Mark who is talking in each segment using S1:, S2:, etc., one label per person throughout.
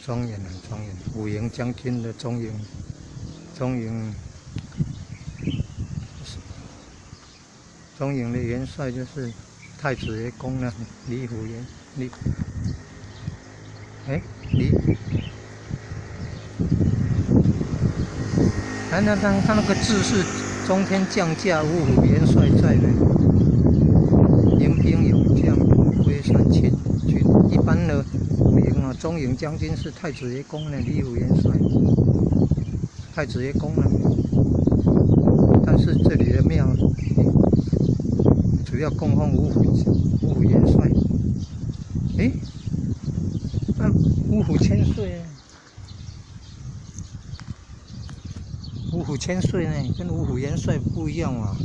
S1: 庄严很庄严，武营将军的庄严，庄严的元帅就是太子爷宫了，李虎元李，他那个字是中天降驾，五虎元帅在的，迎兵勇将，归山千军。一般的武营啊，中营将军是太子爷宫的李虎元帅，太子爷宫呢。但是这里的庙主要供奉五虎元帅。那五虎千岁啊！五虎千岁呢，跟五虎元帅不一样啊。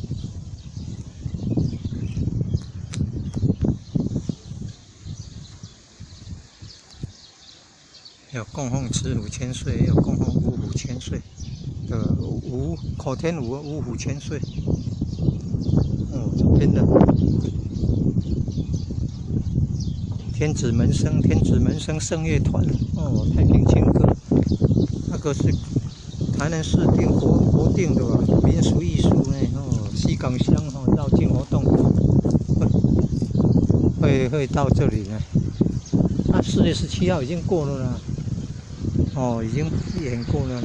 S1: 有供奉慈虎千岁，也有供奉五虎千岁的口天五虎千岁。这边的天子门生圣乐团，太平情歌，那个是台南市定国定的吧，民俗艺术呢，西港乡绕境活动会到这里呢。4月17号已经过了啦，已经演过了。